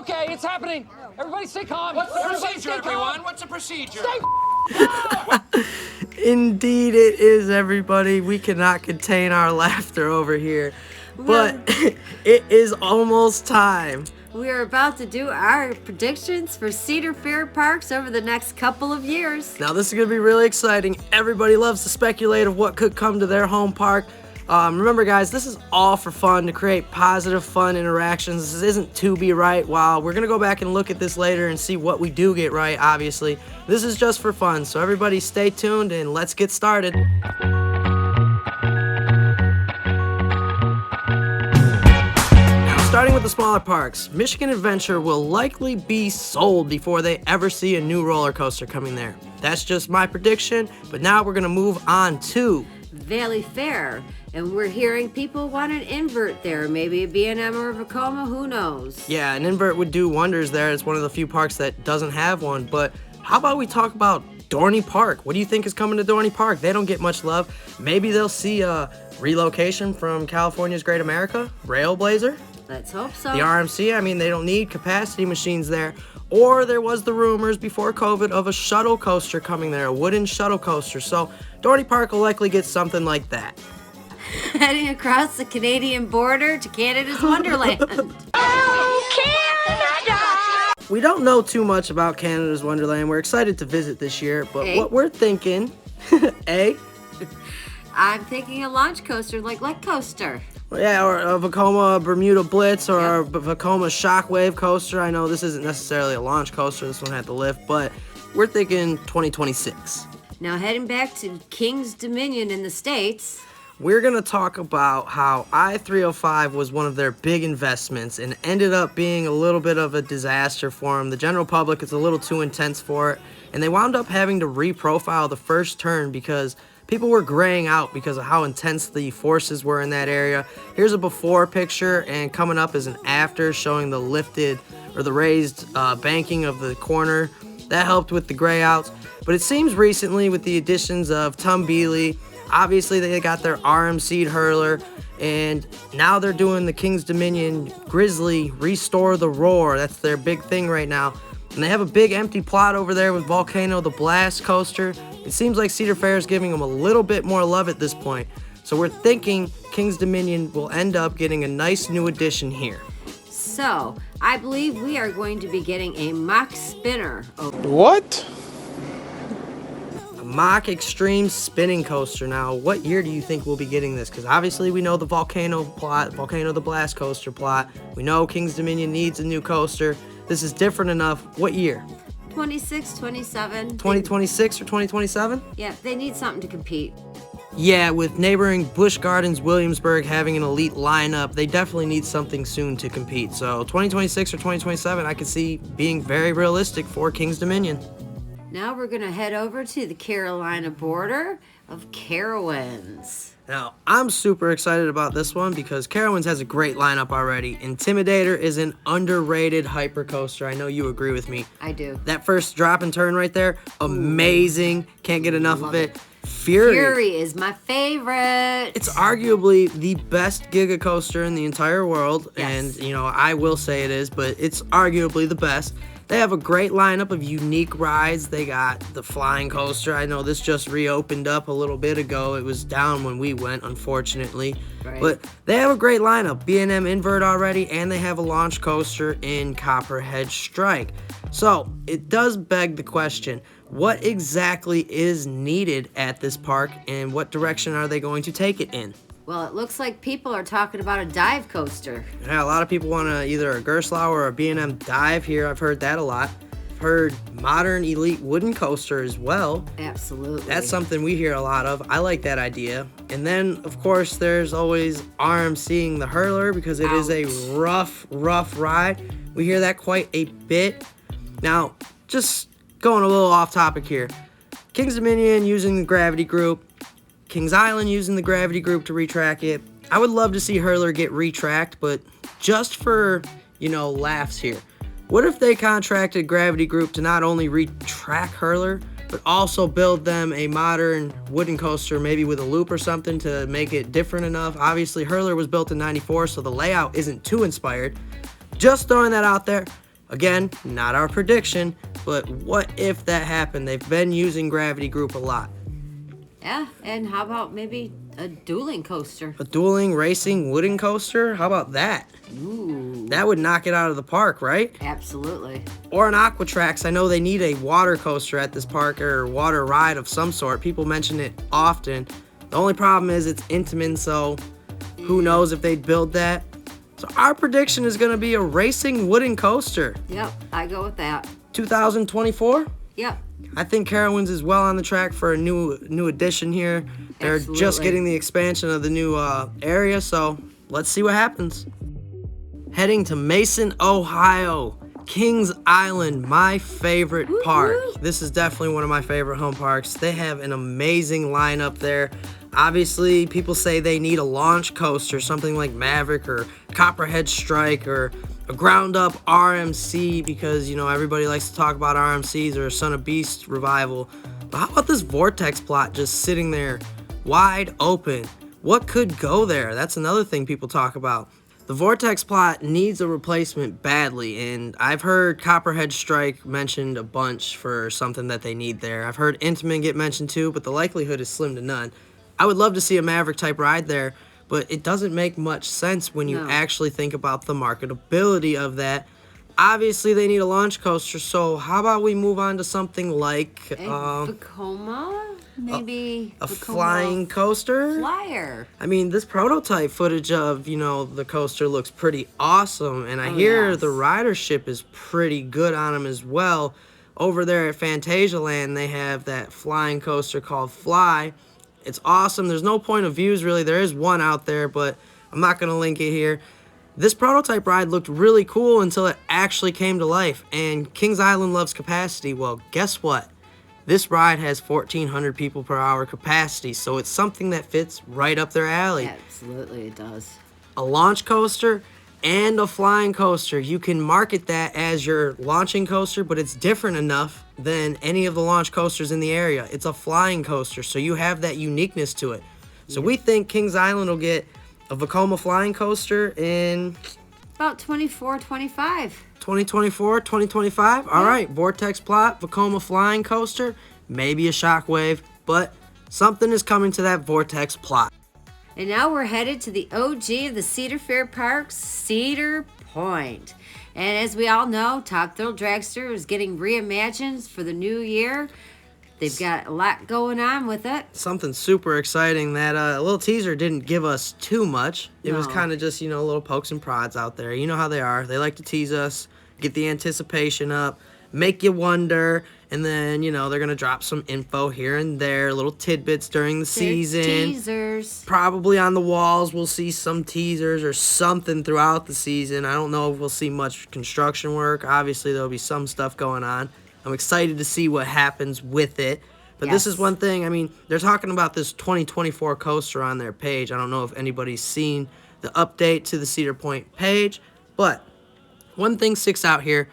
Okay, it's happening. Everybody stay calm. What's the Everybody procedure, everyone? What's the procedure? Indeed it is, everybody. We cannot contain our laughter over here. But it is almost time. We are about to do our predictions for Cedar Fair parks over the next couple of years. Now this is going to be really exciting. Everybody loves to speculate of what could come to their home park. Remember guys, this is all for fun, to create positive, fun interactions. This isn't to be right. While we're going to go back and look at this later and see what we do get right, obviously. This is just for fun, so everybody stay tuned and let's get started. Starting with the smaller parks, Michigan Adventure will likely be sold before they ever see a new roller coaster coming there. That's just my prediction, but now we're going to move on to Valley Fair, and we're hearing people want an invert there, maybe a B&M or a Vekoma, who knows? Yeah, an invert would do wonders there. It's one of the few parks that doesn't have one, but how about we talk about Dorney Park? What do you think is coming to Dorney Park? They don't get much love. Maybe they'll see a relocation from California's Great America, Railblazer. Let's hope so. The RMC, I mean, they don't need capacity machines there. Or there was the rumors before COVID of a shuttle coaster coming there, a wooden shuttle coaster. So Dorney Park will likely get something like that. Heading across the Canadian border to Canada's Wonderland. Oh, Canada! We don't know too much about Canada's Wonderland. We're excited to visit this year, but what we're thinking, I'm thinking a launch coaster like Coaster. Yeah, or a Vekoma Bermuda Blitz or a Vekoma Shockwave coaster. I know this isn't necessarily a launch coaster. This one had to lift, but we're thinking 2026. Now heading back to King's Dominion in the States. We're going to talk about how I-305 was one of their big investments and ended up being a little bit of a disaster for them. The general public is a little too intense for it, and they wound up having to reprofile the first turn because people were graying out because of how intense the forces were in that area. Here's a before picture, and coming up is an after showing the lifted or the raised banking of the corner. That helped with the gray outs. But it seems recently with the additions of Tumbeely, obviously they got their RMC'd hurler, and now they're doing the King's Dominion Grizzly Restore the Roar. That's their big thing right now. And they have a big empty plot over there with Volcano the Blast coaster. It seems like Cedar Fair is giving them a little bit more love at this point. So we're thinking King's Dominion will end up getting a nice new addition here. So, I believe we are going to be getting a mock spinner. What? A mock extreme spinning coaster. Now, what year do you think we'll be getting this? Because obviously we know the Volcano plot, Volcano the Blast coaster plot. We know King's Dominion needs a new coaster. This is different enough. What year? 26, 27. 2026 or 2027? Yeah, they need something to compete. Yeah, with neighboring Busch Gardens, Williamsburg having an elite lineup, they definitely need something soon to compete. So 2026 or 2027, I could see being very realistic for King's Dominion. Now we're going to head over to the Carolina border of Carowinds. Now, I'm super excited about this one because Carowinds has a great lineup already. Intimidator is an underrated hypercoaster. I know you agree with me. I do. That first drop and turn right there, amazing. Can't get enough of it. Fury is my favorite. It's arguably the best Giga coaster in the entire world. Yes. And, I will say it is, but it's arguably the best. They have a great lineup of unique rides. They got the flying coaster. I know this just reopened up a little bit ago. It was down when we went, unfortunately. Right. But they have a great lineup. B&M invert already, and they have a launch coaster in Copperhead Strike. So it does beg the question, what exactly is needed at this park, and what direction are they going to take it in? Well, it looks like people are talking about a dive coaster. Yeah, a lot of people want either a Gerstlauer or a B&M dive here. I've heard that a lot. I've heard modern elite wooden coaster as well. Absolutely. That's something we hear a lot of. I like that idea. And then, of course, there's always RMCing the hurler because it is a rough ride. We hear that quite a bit. Now, just going a little off topic here. King's Dominion using the Gravity Group. Kings Island using the Gravity Group to retrack it. I would love to see Hurler get retracked, but just for, laughs here. What if they contracted Gravity Group to not only retrack Hurler, but also build them a modern wooden coaster, maybe with a loop or something to make it different enough? Obviously, Hurler was built in '94, so the layout isn't too inspired. Just throwing that out there. Again, not our prediction, but what if that happened? They've been using Gravity Group a lot. Yeah, and how about maybe a dueling coaster? A dueling, racing, wooden coaster? How about that? Ooh. That would knock it out of the park, right? Absolutely. Or an Aquatrax. I know they need a water coaster at this park, or water ride of some sort. People mention it often. The only problem is it's Intamin, so who knows if they'd build that. So our prediction is going to be a racing wooden coaster. Yep, I go with that. 2024? Yep. I think Carowinds is well on the track for a new addition here. They're just Absolutely. getting the expansion of the new area, so let's see what happens. Heading to Mason, Ohio. Kings Island, my favorite park. This is definitely one of my favorite home parks. They have an amazing lineup there. Obviously, people say they need a launch coaster, something like Maverick or Copperhead Strike or a ground up RMC, because, you know, everybody likes to talk about RMCs or Son of Beast revival. But how about this Vortex plot just sitting there wide open? What could go there? That's another thing people talk about. The Vortex plot needs a replacement badly, and I've heard Copperhead Strike mentioned a bunch for something that they need there. I've heard Intamin get mentioned too, but the likelihood is slim to none. I would love to see a Maverick type ride there, but it doesn't make much sense when you actually think about the marketability of that. Obviously, they need a launch coaster, so how about we move on to something like Vekoma? Maybe a Vekoma flying coaster? flyer. I mean, this prototype footage of, you know, the coaster looks pretty awesome, and I hear yes. the ridership is pretty good on them as well. Over there at Phantasialand, they have that flying coaster called Fly. It's awesome. There's no point of views, really. There is one out there, but I'm not going to link it here. This prototype ride looked really cool until it actually came to life, and Kings Island loves capacity. Well, guess what? This ride has 1,400 people per hour capacity, so it's something that fits right up their alley. Absolutely, it does. A launch coaster and a flying coaster. You can market that as your launching coaster, but it's different enough than any of the launch coasters in the area. It's a flying coaster, so you have that uniqueness to it. So we think Kings Island will get a Vekoma flying coaster in About 24, 25. 2024, 2025. All right, Vortex plot, Vekoma flying coaster, maybe a Shockwave, but something is coming to that Vortex plot. And now we're headed to the OG of the Cedar Fair Parks, Cedar Point. And as we all know, Top Thrill Dragster is getting reimagined for the new year. They've got a lot going on with it. Something super exciting. That little teaser didn't give us too much. It was kind of just, you know, little pokes and prods out there. You know how they are. They like to tease us, get the anticipation up, make you wonder, and then, you know, they're going to drop some info here and there, little tidbits during the season. Teasers. Probably on the walls we'll see some teasers or something throughout the season. I don't know if we'll see much construction work. Obviously, there'll be some stuff going on. I'm excited to see what happens with it. But this is one thing. I mean, they're talking about this 2024 coaster on their page. I don't know if anybody's seen the update to the Cedar Point page. But one thing sticks out here.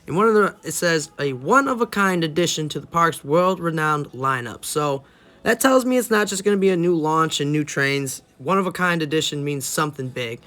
And it says a one-of-a-kind addition to the park's world-renowned lineup. So that tells me it's not just going to be a new launch and new trains. One-of-a-kind addition means something big.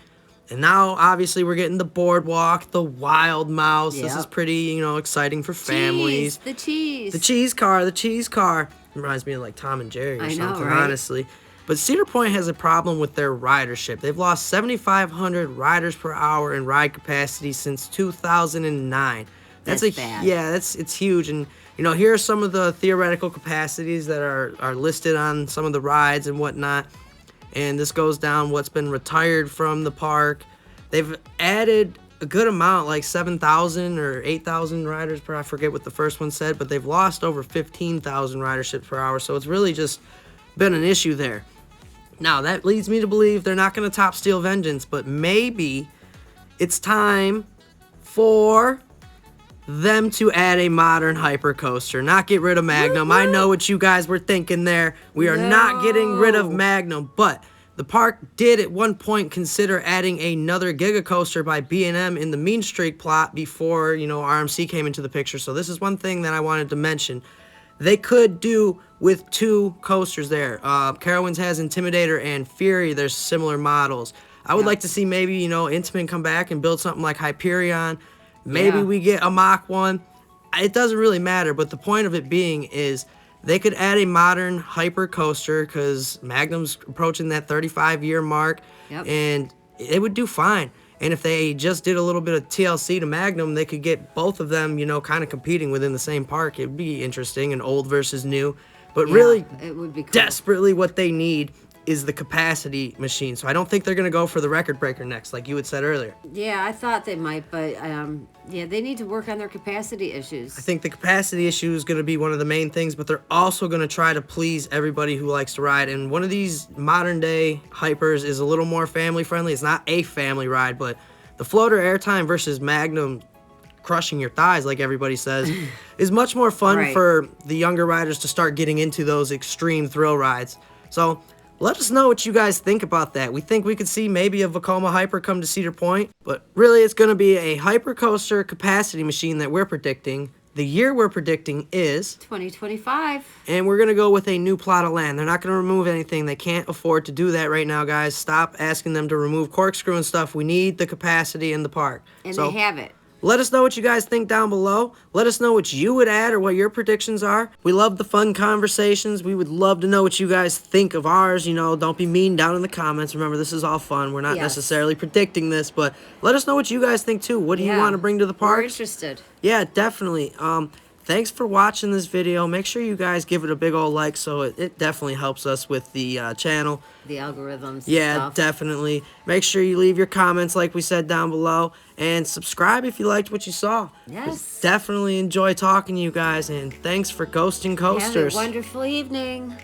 And now, obviously, we're getting the boardwalk, the Wild Mouse. This is pretty, you know, exciting for families. The cheese. The cheese car. It reminds me of, like, Tom and Jerry or something, right? honestly. But Cedar Point has a problem with their ridership. They've lost 7,500 riders per hour in ride capacity since 2009. That's bad. Yeah, it's huge. And, you know, here are some of the theoretical capacities that are listed on some of the rides and whatnot. And this goes down what's been retired from the park. They've added a good amount, like 7,000 or 8,000 riders per hour. I forget what the first one said, but they've lost over 15,000 ridership per hour. So it's really just been an issue there. Now, that leads me to believe they're not going to top Steel Vengeance, but maybe it's time for them to add a modern hyper coaster, not get rid of Magnum. I know what you guys were thinking there. We are not getting rid of Magnum, but the park did at one point consider adding another Giga coaster by B&M in the Mean Streak plot before, you know, RMC came into the picture. So this is one thing that I wanted to mention. They could do with two coasters there. Carowinds has Intimidator and Fury. There's similar models. I would like to see maybe, you know, Intamin come back and build something like Hyperion. Maybe Yeah. we get a Mach 1. It doesn't really matter, but the point of it being is they could add a modern hyper coaster because Magnum's approaching that 35-year mark, Yep. and it would do fine. And if they just did a little bit of TLC to Magnum, they could get both of them, you know, kind of competing within the same park. It would be interesting, and old versus new. But Yeah, really, it would be cool. desperately what they need is the capacity machine. So I don't think they're going to go for the record breaker next, like you had said earlier. Yeah, I thought they might, but yeah, they need to work on their capacity issues. I think the capacity issue is going to be one of the main things, but they're also going to try to please everybody who likes to ride. And one of these modern day hypers is a little more family friendly. It's not a family ride, but the floater airtime versus Magnum crushing your thighs, like everybody says, is much more fun Right. for the younger riders to start getting into those extreme thrill rides. So let us know what you guys think about that. We think we could see maybe a Vekoma Hyper come to Cedar Point, but really it's going to be a hyper coaster capacity machine that we're predicting. The year we're predicting is 2025. and we're going to go with a new plot of land. They're not going to remove anything. They can't afford to do that right now, guys. Stop asking them to remove corkscrew and stuff. We need the capacity in the park. And So they have it. let us know what you guys think down below. Let us know what you would add or what your predictions are. We love the fun conversations. We would love to know what you guys think of ours. You know, don't be mean down in the comments. Remember, this is all fun. We're not Yes. necessarily predicting this, but let us know what you guys think too. What do you Yeah. want to bring to the We're park? interested. Yeah, definitely. Thanks for watching this video. Make sure you guys give it a big old like, so it definitely helps us with the channel. The algorithms. Yeah, and stuff. definitely. Make sure you leave your comments like we said down below, and subscribe if you liked what you saw. Yes. Definitely enjoy talking to you guys, and thanks for ghosting Have coasters. a wonderful evening.